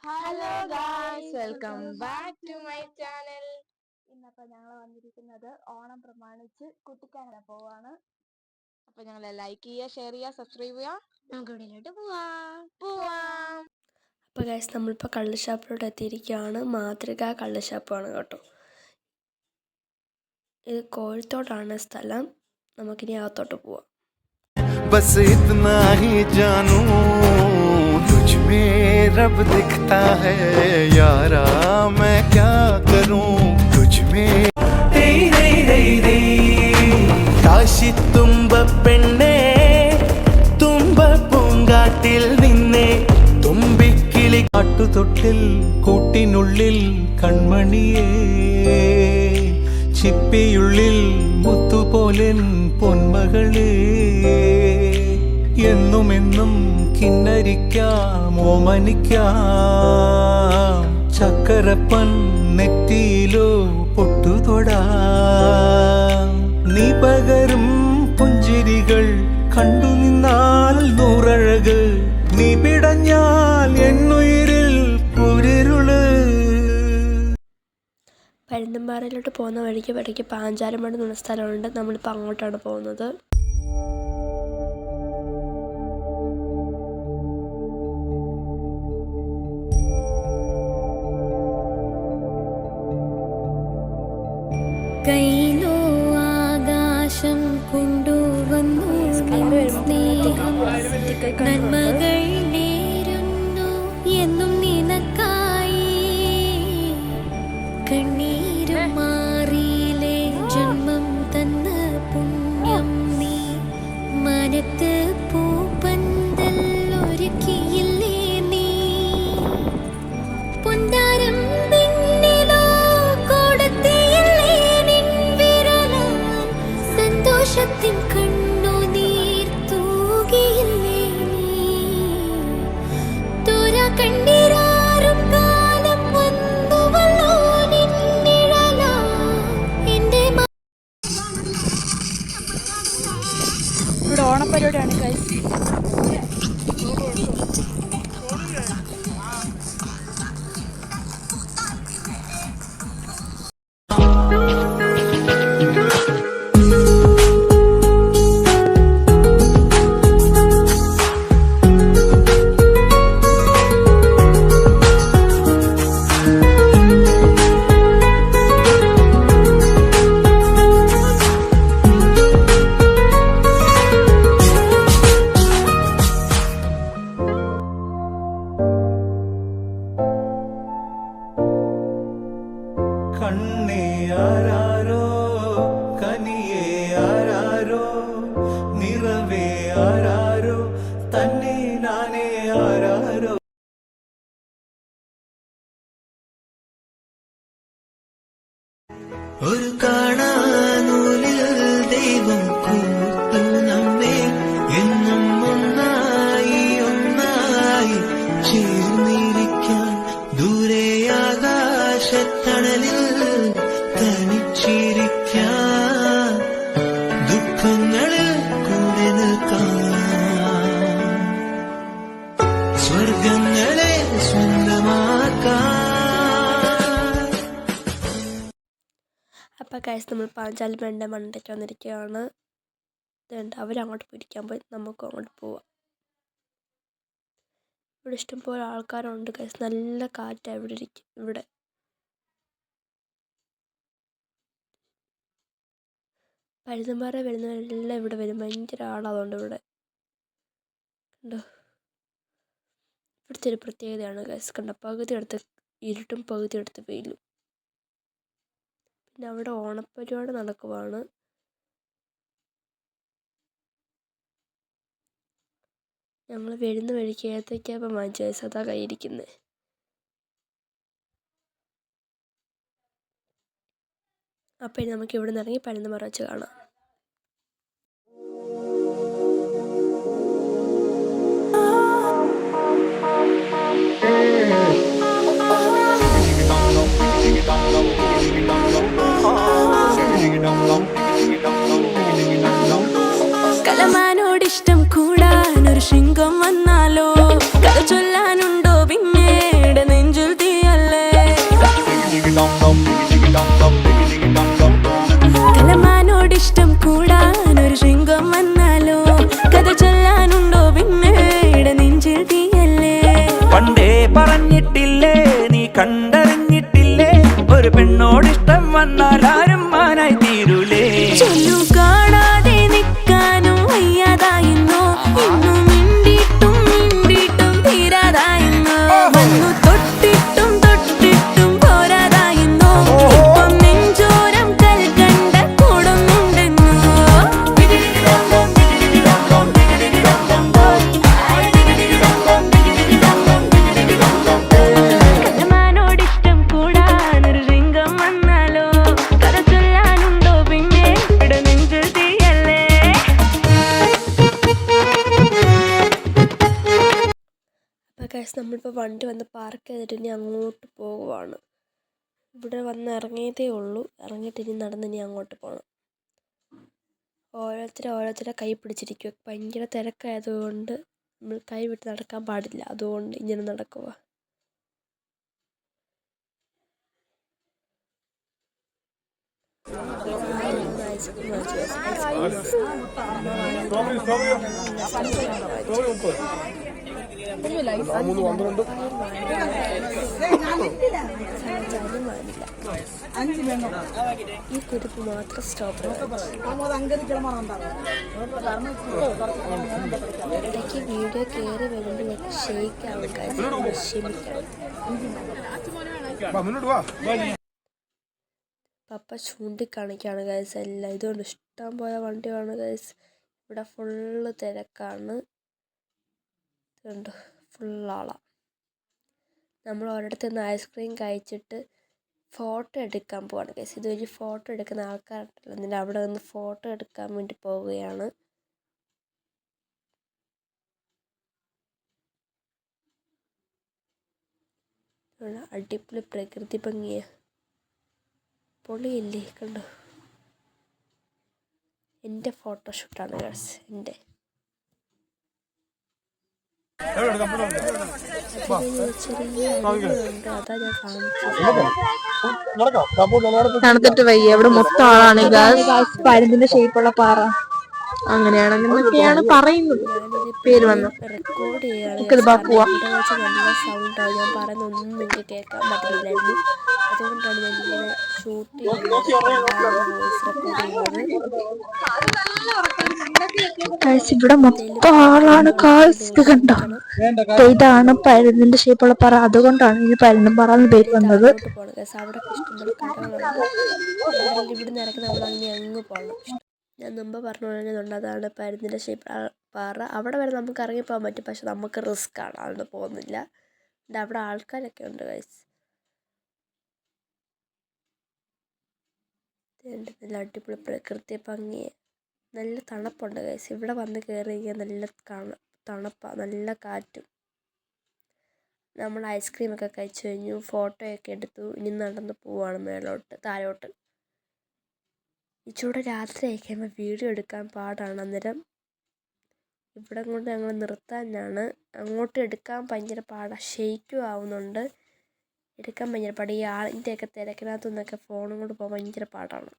Hello guys, welcome back to my channel. ഇന്നപ്പോൾ ഞങ്ങൾ വന്നിരിക്കുന്നത് ഓണം പ്രമാണിച്ച് കുട്ടിക്കാനം പോവാണ്. അപ്പോൾ ഞങ്ങൾ ലൈക്ക് ചെയ്യുക, ഷെയർ ചെയ്യുക, സബ്സ്ക്രൈബ് ചെയ്യുക. നമുക്ക് വീട്ടിലോട്ട് പോവാം. അപ്പോൾ ഗൈസ്, നമ്മളിപ്പോൾ കള്ളുഷാപ്പിലോട്ട് എത്തിയിരിക്കുകയാണ്. മാതൃക കള്ളുഷാപ്പാണ് കേട്ടോ. ഇത് കോഴിത്തോടാണ് സ്ഥലം. നമുക്കിനി അകത്തോട്ട് പോവാം. बस इतना ही जानू तुझ में रब दिखता है यारा मैं क्या करूं तुझ में കാശി തുമ്പ പെണ്ണേ തുമ്പ പൂങ്കാട്ടിൽ നിന്നെ തുമ്പിക്കിളി കാട്ടുതൊട്ടിൽ കൂട്ടിനുള്ളിൽ കൺമണിയേ ചിപ്പിയുള്ളിൽ മുത്തുപോലെൻ പൊന്മകളേ എന്നുമെന്നും കിന്നരിക്കാം ഓമനിക്കാം ചക്കരപ്പൻ നെറ്റിയിലോ പൊട്ടുതൊടാം നീ പകരും പുഞ്ചിരികൾ കണ്ടു നിന്നാൽ നൂറഴക് നീ പിടഞ്ഞാൽ എന്നുയിരിൽ കുരിരുള്. പരുന്തുംപാറയിലോട്ട് പോകുന്ന വഴിക്ക് പാഞ്ചാലമട എന്ന സ്ഥലമുണ്ട്. നമ്മളിപ്പോൾ അങ്ങോട്ടാണ് പോകുന്നത്. കൈലോ ആകാശം കൊണ്ടുവന്നു നന്മകൾ നേരുന്നു എന്നും നിനക്കായി കണ്ണീരും മാറിയിലെ ജന്മം തന്ന പുണ്യം നീ മനത്ത് പൂപ്പന്തൽ ഒരുക്കിയില്ലേ നീ പൊന്താരം സന്തോഷത്തിൻ കണ്ണുനീർ തൂകിയില്ലേ നീ തോരാ കണ്ണീരാറും കാലം വന്നുവല്ലോ നിന്നിഴലാ എൻ്റെ ഇവിടെ ഓണപ്പരിപാടിയാണ് ഗൈസ്. കണ്ണേ ആരാരോ കനിയേ ആരാരോ നിറവേ ആരാരോ തന്നെ നാനേ ആരാരോ. ഒരു കാണാനൂലിൽ ദൈവം കൂർത്തു നമ്മെ എന്നും ഒന്നായി ഒന്നായി ചേർന്നിരിക്കാൻ ദൂരെ ആകാശത്തണലിൽ തനിച്ചിരിക്കാൻ ദുഃഖങ്ങളിൽ കൂടെ നിൽക്കാൻ സ്വർഗങ്ങളെ സ്വന്തമാക്കാൻ. അപ്പോൾ ഗൈസ്, നമ്മൾ പാഞ്ചാലമട മണ്ടയ്ക്ക് വന്നിരിക്കുകയാണ്. ഇതുണ്ട്, അവരങ്ങോട്ട് പിടിക്കാൻ പോയി, നമുക്കും അങ്ങോട്ട് പോവാം. ഇവിടെ ഇഷ്ടംപോലെ ആൾക്കാരുണ്ട് ഗൈസ്. നല്ല കാറ്റാണ് ഇവിടെ. പരുന്തുംപാറ വരുന്നവരെല്ലാം ഇവിടെ വരും. ഭയങ്കര ആളാതുകൊണ്ട് ഇവിടെ കണ്ടോ. ഇവിടുത്തെ ഒരു പ്രത്യേകതയാണ് ഗൈസ്. കണ്ടോ, പകുതി എടുത്ത് ഇരുട്ടും പകുതി എടുത്ത് വെയിലും. പിന്നെ അവിടെ ഓണപ്പരിപാടി നടക്കുവാണ്. ഞങ്ങൾ വരുന്ന വഴിക്ക് ഏത്തയ്ക്കാപ്പം വാങ്ങിച്ചു ഗൈസ്. അതാ കയ്യിരിക്കുന്നത്. അപ്പോൾ ഇനി നമുക്ക് ഇവിടെ നിന്ന് ഇറങ്ങി പരുന്തുംപാറ വെച്ച് കാണാം. കലമാനോടിഷ്ടം കൂടാനൊരു ശൃംഗം വന്നാലോ കഥ ചൊല്ലാനുണ്ടോ പിന്നീട് കണ്ടറിഞ്ഞിട്ടില്ലേ ഒരു പെണ്ണോടിഷ്ടം വന്നാൽ ആരും മാനായി തീരൂലേ കാണാതെ നിൽക്കാനും വയ്യാതായിരുന്നു ഇന്നും മിണ്ടിയിട്ടും തീരാതായിരുന്നു വന്നു തൊട്ടിട്ടും പോരാതായിരുന്നു ഇപ്പം നെഞ്ചോരം കൽക്കണ്ട കൂടുന്നുണ്ടെന്നു കണ്ണമാനോടിഷ്ടം കൂടാനൊരു രംഗം വന്നാലോ കഥ ചൊല്ലാനുണ്ടോ പിന്നെ ഇവിടെ നെഞ്ചിൽ തീയല്ലേ അപ്പോൾ ഗൈസ് നമ്മളിപ്പോൾ വണ്ടി വന്ന് പാർക്ക് ചെയ്തിട്ട് ഇനി അങ്ങോട്ട് പോകുവാണ്. ഇവിടെ വന്ന് ഇറങ്ങിയതേ ഉള്ളൂ. ഇറങ്ങിയിട്ട് ഇനി നടന്ന് ഇനി അങ്ങോട്ട് പോകണം. ഓരോരുത്തരെ കൈ പിടിച്ചിരിക്കുക. ഭയങ്കര തിരക്കായതുകൊണ്ട് നമ്മൾ കൈ വിട്ട് നടക്കാൻ പാടില്ല. അതുകൊണ്ട് ഇങ്ങനെ നടക്കുക. ഈ കുരുപ്പ് മാത്രം സ്റ്റോപ്പ് ഇടയ്ക്ക് വീഡിയോ കയറി വരുമ്പോൾ ഷെയ്ക്കാവും. ക്ഷമിക്കണം. പപ്പ ചൂണ്ടിക്കാണിക്കാണ് ഗൈസ് എല്ലാം. ഇതുകൊണ്ട് ഇഷ്ടം പോലെ വണ്ടിയാണ് ഗൈസ്. ഇവിടെ ഫുള്ള് തിരക്കാണ്. ഇതുണ്ട് ഫുള്ളാളാണ്. നമ്മൾ ഒരിടത്ത് നിന്ന് ഐസ്ക്രീം കഴിച്ചിട്ട് ഫോട്ടോ എടുക്കാൻ പോവാണ് ഗൈസ്. ഇതുവഴി ഫോട്ടോ എടുക്കുന്ന ആൾക്കാരുണ്ടല്ലോ, എന്നിട്ട് അവിടെ നിന്ന് ഫോട്ടോ എടുക്കാൻ വേണ്ടി പോവുകയാണ്. അടിപൊളി പ്രകൃതി ഭംഗിയ പൊളിയില്ലേ, കണ്ടോ? എൻ്റെ ഫോട്ടോഷൂട്ടാണ് ഗൈസ്. എൻ്റെ തണുത്തിട്ട് വയ്യ. ഇവിടെ മൊത്തം ആളാണ്. പരുന്തിന്റെ ഷേപ്പുള്ള പാറ അങ്ങനെയാണെന്നൊക്കെയാണ് പറയുന്നത്. പേര് വന്നു റെക്കോർഡ് ചെയ്യാണ്. ഇവിടെ വെച്ച് നല്ല സൗണ്ടാണ്. ഞാൻ പറയുന്ന ഒന്നും എനിക്ക് കേൾക്കാൻ പറ്റുന്നില്ലായിരുന്നു. അതുകൊണ്ടാണ് ഞാൻ ഇങ്ങനെ ഷൂട്ട് ചെയ്യുന്നത്, വോയിസ് റെക്കോർഡ് ചെയ്യുന്നത്. ഇവിടെ മൊത്തം ആളാണ്. ഇത് കണ്ടോ? ഇതാണ് പരുന്തിന്റെ ഷേപ്പുള്ള പാറ. അതുകൊണ്ടാണ് ഈ പരുന്തും പാറ എന്ന് പേര് വന്നത്. അങ്ങോട്ട് പോകണം ഗൈസ്. അവിടെ ഇഷ്ടംപോലെ കടകളുണ്ട്. ഇവിടെ നിന്ന് ഇറക്കി നമ്മൾ അങ്ങ് പോകണം. ഞാൻ മുമ്പ് പറഞ്ഞ പോലെ തന്നെ അതാണ് പരുന്തിൻ്റെ ഷേപ്പ് പാറ. അവിടെ വരെ നമുക്ക് ഇറങ്ങിപ്പോകാൻ പറ്റും. പക്ഷെ നമുക്ക് റിസ്ക് ആണ്, അതുകൊണ്ട് പോകുന്നില്ല. അവിടെ ആൾക്കാരൊക്കെ ഉണ്ട് ഗൈസ്. നല്ല അടിപൊളി പ്രകൃതി ഭംഗി. നല്ല തണുപ്പുണ്ട് ഗൈസ്. ഇവിടെ വന്ന് കയറി കഴിഞ്ഞാൽ നല്ല തണുപ്പാണ്, നല്ല കാറ്റും. നമ്മൾ ഐസ്ക്രീമൊക്കെ കഴിച്ചു കഴിഞ്ഞു, ഫോട്ടോയൊക്കെ എടുത്തു. ഇനി നടന്ന് പോവാണ് താഴോട്ട്. ഇച്ചിരി രാത്രി ആയി കഴിയുമ്പോൾ വീഡിയോ എടുക്കാൻ പാടാണ്. അന്നേരം ഇവിടെ കൊണ്ട് ഞങ്ങൾ നിർത്താനാണ്. അങ്ങോട്ട് എടുക്കാൻ ഭയങ്കര പാടാണ്. ഷെയ്ക്കും ആവുന്നുണ്ട്. എടുക്കാൻ ഭയങ്കര പാട്. ഈ ആളിൻ്റെയൊക്കെ തിരക്കിനകത്തു നിന്നൊക്കെ ഫോണും കൊണ്ട് പോകാൻ ഭയങ്കര പാടാണ്.